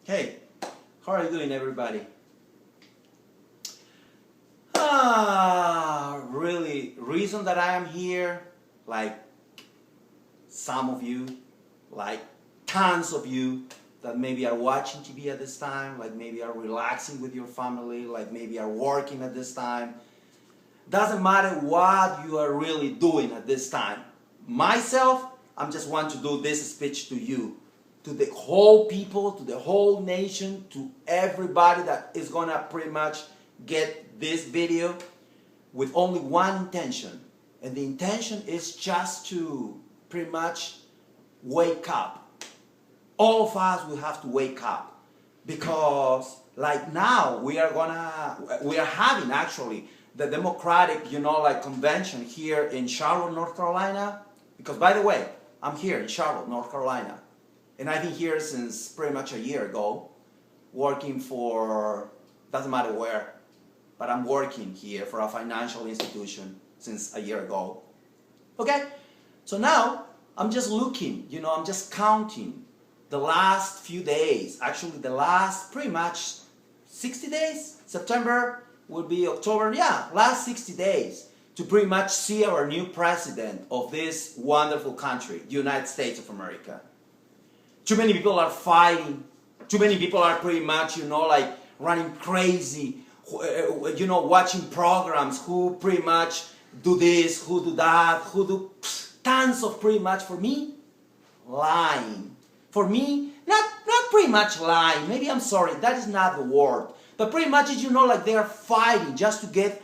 Hey, how are you doing, everybody? Really, reason that I am here, like some of you, like tons of you that maybe are watching TV at this time, like maybe are relaxing with your family, like maybe are working at this time. Doesn't matter what you are really doing at this time. Myself, I'm just want to do this speech to you, to the whole people, to the whole nation, to everybody that is gonna pretty much get this video with only one intention. And the intention is just to pretty much wake up. All of us will have to wake up, because like now we are having actually the Democratic, convention here in Charlotte, North Carolina. Because by the way, I'm here in Charlotte, North Carolina. And I've been here since pretty much a year ago, working for, doesn't matter where, but I'm working here for a financial institution since a year ago. Okay? So now, I'm just looking, I'm just counting the last few days, actually the last pretty much 60 days, September will be October, last 60 days, to pretty much see our new president of this wonderful country, the United States of America. Too many people are fighting. Too many people are pretty much, running crazy, watching programs who pretty much do this, who do that, who do tons of pretty much, for me, lying. For me, not pretty much lying. Maybe I'm sorry, that is not the word. But pretty much, they are fighting just to get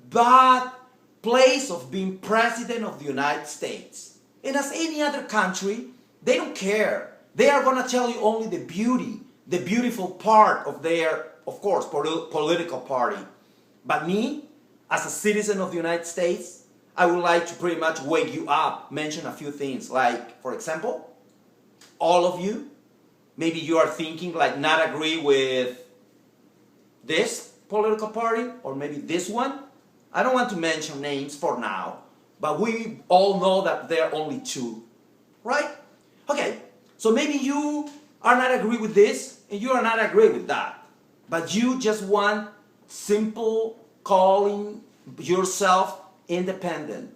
that place of being president of the United States. And as any other country, they don't care. They are going to tell you only the beauty, the beautiful part of their, of course, political party. But me, as a citizen of the United States, I would like to pretty much wake you up, mention a few things. Like, for example, all of you, maybe you are thinking like not agree with this political party or maybe this one. I don't want to mention names for now, but we all know that there are only two, right? Okay, so maybe you are not agree with this and you are not agree with that, but you just want simple calling yourself independent.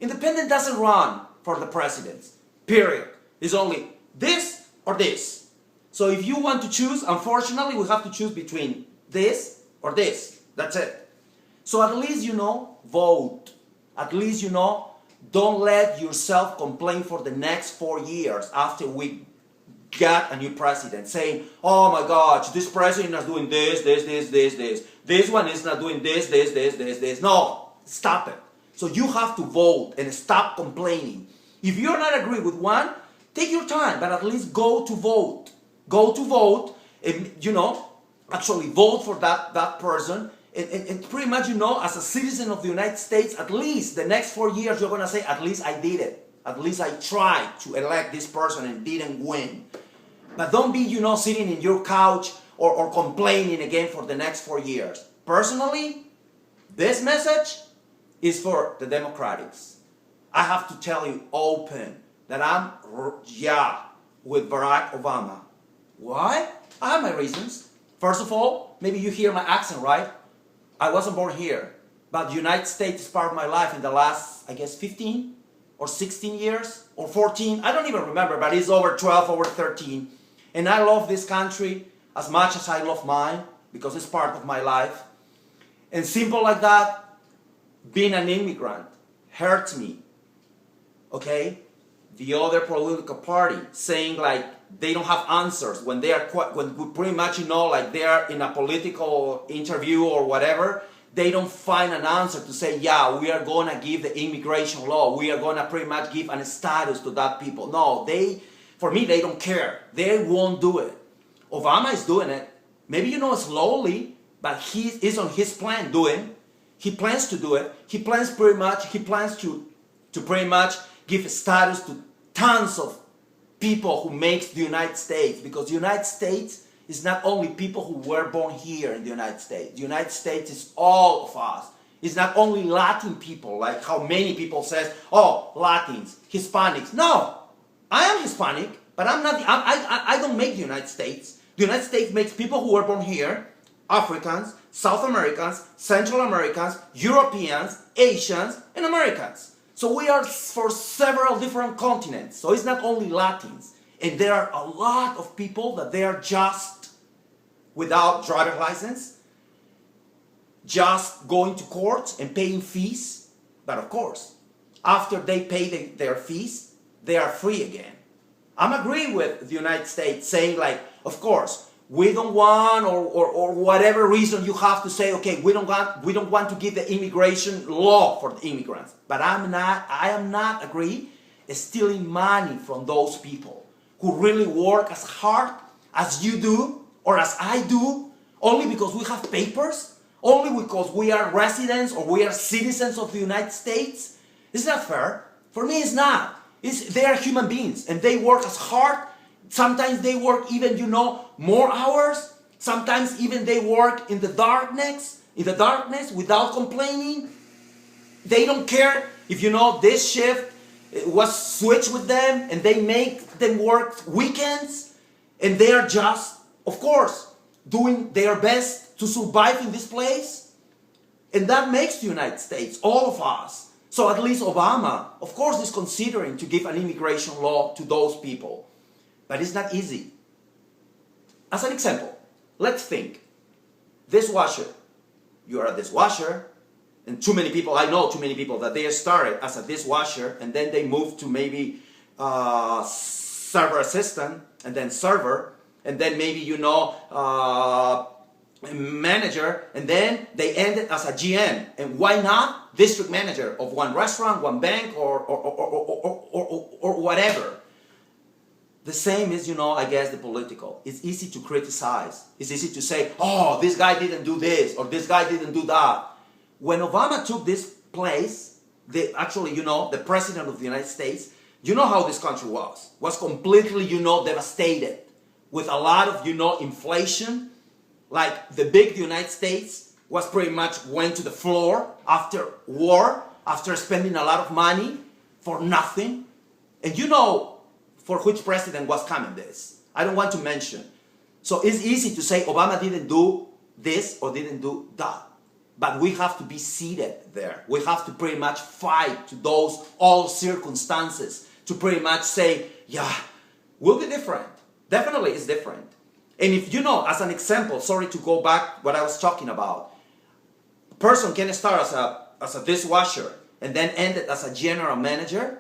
Independent doesn't run for the presidents, period. It's only this or this. So if you want to choose, unfortunately, we have to choose between this or this. That's it. So at least, vote. At least, don't let yourself complain for the next 4 years after we got a new president, saying, oh my gosh, this president is doing this. This one is not doing this. No, stop it. So you have to vote and stop complaining. If you're not agree with one, take your time, but at least go to vote. Go to vote and, actually vote for that person. And pretty much, as a citizen of the United States, at least the next 4 years, you're going to say, at least I did it. At least I tried to elect this person and didn't win. But don't be, sitting in your couch or complaining again for the next 4 years. Personally, this message is for the Democrats. I have to tell you open that I'm, with Barack Obama. Why? I have my reasons. First of all, maybe you hear my accent, right? I wasn't born here, but the United States is part of my life in the last, 15 or 16 years or 14. I don't even remember, but it's over 12, over 13. And I love this country as much as I love mine because it's part of my life. And simple like that, being an immigrant hurts me. Okay? The other political party saying like they don't have answers when they are when pretty much they are in a political interview or whatever, they don't find an answer to say, yeah, we are gonna give the immigration law, we are gonna pretty much give a status to that people. No, for me they don't care. They won't do it. Obama is doing it. Maybe slowly, but he is on his plan doing. He plans to do it. He plans to pretty much give status to tons of people who makes the United States, because the United States is not only people who were born here in the United States. The United States is all of us. It's not only Latin people, like how many people says, oh, Latins, Hispanics. No, I am Hispanic, but I'm not. I don't make the United States. The United States makes people who were born here, Africans, South Americans, Central Americans, Europeans, Asians, and Americans. So we are for several different continents. So it's not only Latins. And there are a lot of people that they are just without driver's license, just going to courts and paying fees. But of course, after they pay their fees, they are free again. I'm agreeing with the United States saying like, of course, we don't want, or whatever reason you have to say, okay, we don't want to give the immigration law for the immigrants. But I am not agree stealing money from those people who really work as hard as you do or as I do, only because we have papers, only because we are residents or we are citizens of the United States. It's not fair. For me, it's not. They are human beings and they work as hard. Sometimes they work even, more hours. Sometimes even they work in the darkness without complaining. They don't care if, this shift was switched with them and they make them work weekends. And they are just, of course, doing their best to survive in this place. And that makes the United States, all of us. So at least Obama, of course, is considering to give an immigration law to those people. But it's not easy. As an example, let's think. Dishwasher. You are a dishwasher, and I know too many people that they started as a dishwasher, and then they moved to maybe server assistant, and then server, and then maybe, manager, and then they ended as a GM. And why not district manager of one restaurant, one bank, or whatever? The same is, I guess, the political. It's easy to criticize. It's easy to say, oh, this guy didn't do this, or this guy didn't do that. When Obama took this place, the president of the United States, you know how this country was completely, devastated, with a lot of, inflation. Like the big United States was pretty much went to the floor after war, after spending a lot of money for nothing. And for which president was coming this. I don't want to mention. So it's easy to say Obama didn't do this or didn't do that. But we have to be seated there. We have to pretty much fight to those all circumstances to pretty much say, yeah, we'll be different. Definitely it's different. And if as an example, sorry to go back what I was talking about, a person can start as a dishwasher and then end it as a general manager,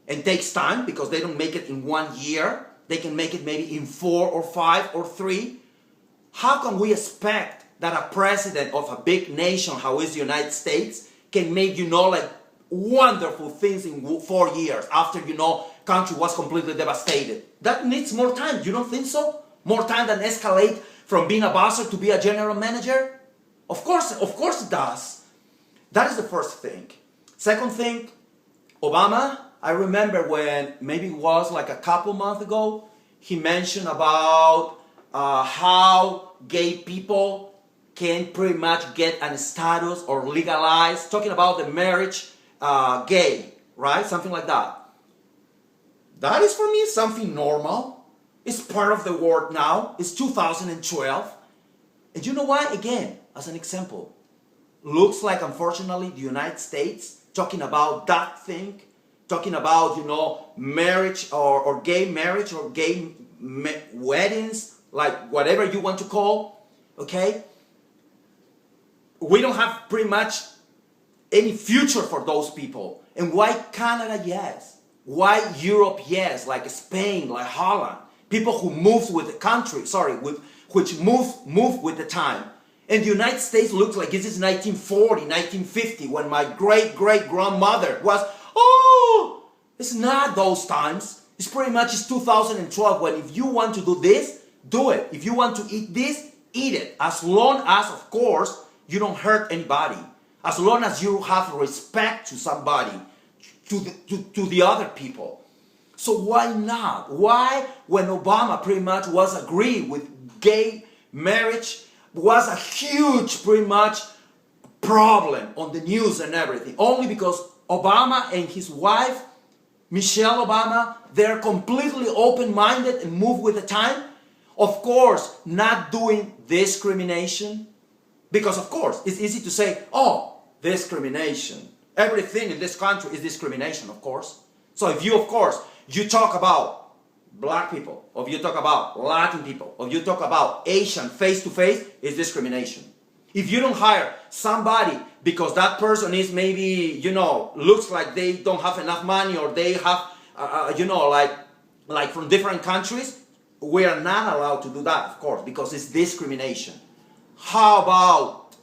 and takes time because they don't make it in 1 year. They can make it maybe in 4 or 5 or 3. How can we expect that a president of a big nation, how is the United States, can make, wonderful things in 4 years after, country was completely devastated? That needs more time. You don't think so? More time than escalate from being a bosser to be a general manager? Of course it does. That is the first thing. Second thing, Obama, I remember when maybe it was like a couple months ago, he mentioned about how gay people can pretty much get a status or legalize, talking about the marriage gay, right? Something like that. That is for me something normal. It's part of the world now. It's 2012. And you know what? Again, as an example, looks like unfortunately the United States talking about that thing, talking about, marriage or gay marriage or gay weddings, like whatever you want to call, okay? We don't have pretty much any future for those people. And why Canada, yes? Why Europe, yes? Like Spain, like Holland. People who moved with the country, which move with the time. And the United States looks like this is 1940, 1950, when my great-great-grandmother was, it's not those times. It's pretty much 2012 when if you want to do this, do it. If you want to eat this, eat it. As long as, of course, you don't hurt anybody. As long as you have respect to somebody, to the other people. So why not? Why, when Obama pretty much was agreed with gay marriage, was a huge pretty much problem on the news and everything? Only because Obama and his wife, Michelle Obama, they're completely open-minded and move with the time. Of course, not doing discrimination, because of course, it's easy to say, oh, discrimination. Everything in this country is discrimination, of course. So if you, of course, you talk about black people, or you talk about Latin people, or you talk about Asian face to face, it's discrimination. If you don't hire somebody because that person is maybe, looks like they don't have enough money, or they have, like from different countries, we are not allowed to do that, of course, because it's discrimination. How about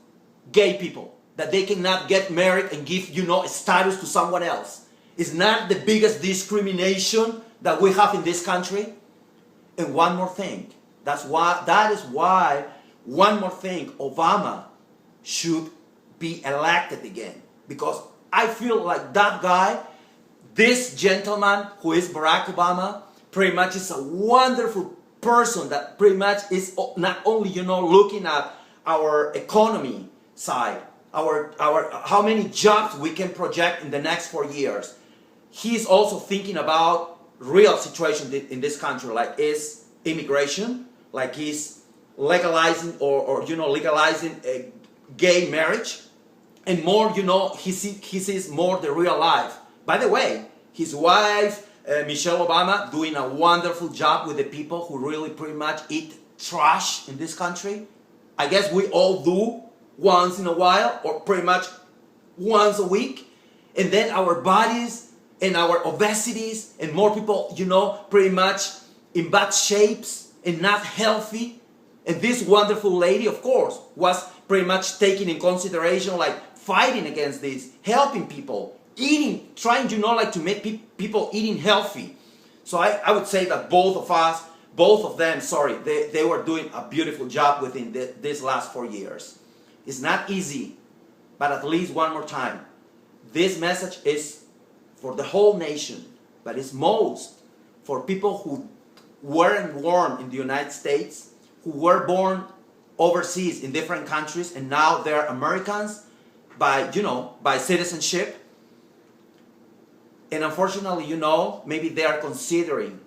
gay people? That they cannot get married and give, status to someone else. It's not the biggest discrimination that we have in this country. And one more thing. That is why, one more thing, Obama should be elected again. Because I feel like that guy, this gentleman who is Barack Obama, pretty much is a wonderful person that pretty much is not only, looking at our economy side, our how many jobs we can project in the next 4 years. He's also thinking about real situation in this country, like is immigration, like he's legalizing or legalizing a gay marriage, and more, he sees more the real life. By the way, his wife, Michelle Obama, doing a wonderful job with the people who really pretty much eat trash in this country. I guess we all do once in a while, or pretty much once a week. And then our bodies and our obesities, and more people, pretty much in bad shapes and not healthy. And this wonderful lady, of course, was pretty much taking in consideration, like fighting against this, helping people, eating, trying, to make people eating healthy. So I would say that both of them, they were doing a beautiful job within these last 4 years. It's not easy, but at least one more time, this message is for the whole nation, but it's most for people who weren't born in the United States, who were born overseas in different countries, and now they're Americans by citizenship. And unfortunately, maybe they are considering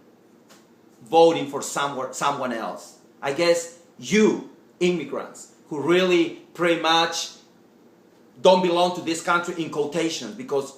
voting for someone else. I guess you, immigrants, who really pretty much don't belong to this country in quotations, because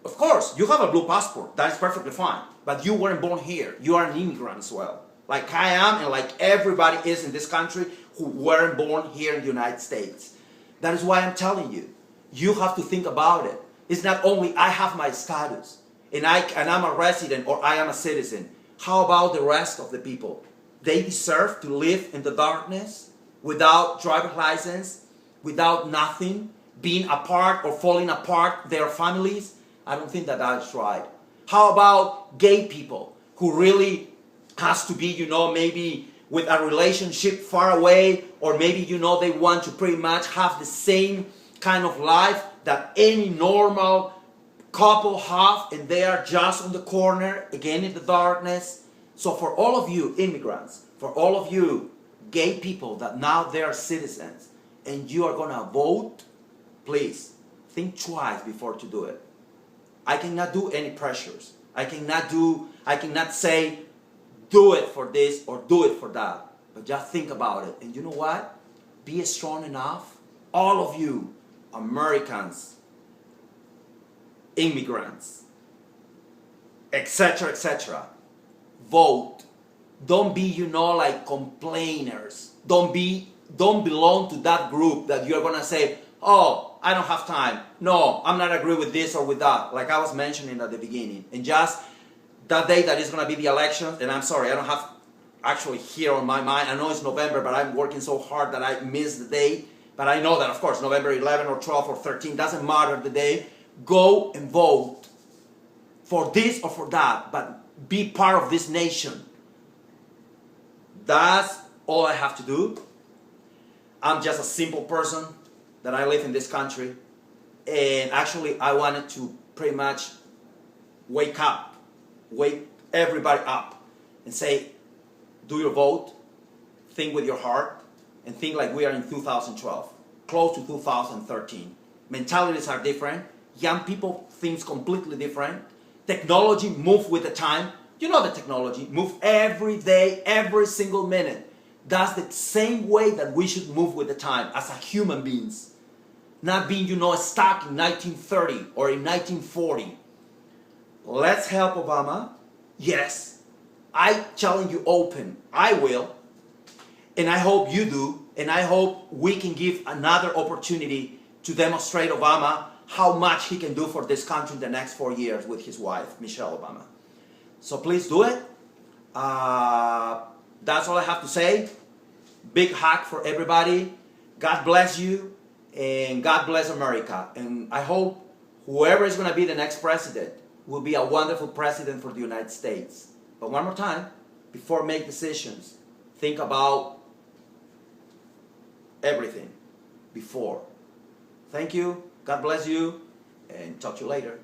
of course you have a blue passport, that is perfectly fine, but you weren't born here. You are an immigrant as well, like I am, and like everybody is in this country who weren't born here in the United States. That is why I'm telling you, you have to think about it. It's not only I have my status and I'm a resident or I am a citizen. How about the rest of the people? They deserve to live in the darkness without driver's license, without nothing, being apart or falling apart their families. I don't think that is right. How about gay people who really has to be, maybe with a relationship far away, or maybe, they want to pretty much have the same kind of life that any normal couple have, and they are just on the corner, again in the darkness. So for all of you immigrants, for all of you gay people that now they are citizens, and you are going to vote, please think twice before to do it. I cannot do any pressures. I cannot say, do it for this or do it for that. But just think about it. And you know what? Be strong enough. All of you, Americans, immigrants, etc., etc. Vote. Don't be, like complainers. Don't belong to that group that you're gonna say, oh, I don't have time. No, I'm not agree with this or with that. Like I was mentioning at the beginning. And just that day that is gonna be the election, and I'm sorry, I don't have actually here on my mind. I know it's November, but I'm working so hard that I missed the date. But I know that, of course, November 11 or 12 or 13, doesn't matter the day. Go and vote for this or for that, but be part of this nation. That's all I have to do. I'm just a simple person that I live in this country. And actually, I wanted to pretty much wake everybody up and say, do your vote, think with your heart, and think like we are in 2012, close to 2013. Mentalities are different. Young people think completely different. Technology moves with the time. You know the technology moves every day, every single minute. That's the same way that we should move with the time as a human beings. Not being, stuck in 1930 or in 1940. Let's help Obama. Yes, I challenge you open. I will. And I hope you do. And I hope we can give another opportunity to demonstrate Obama how much he can do for this country in the next 4 years with his wife, Michelle Obama. So please do it. That's all I have to say. Big hug for everybody. God bless you. And God bless America. And I hope whoever is going to be the next president will be a wonderful president for the United States. But one more time, before make decisions, think about everything before. Thank you. God bless you. And talk to you later.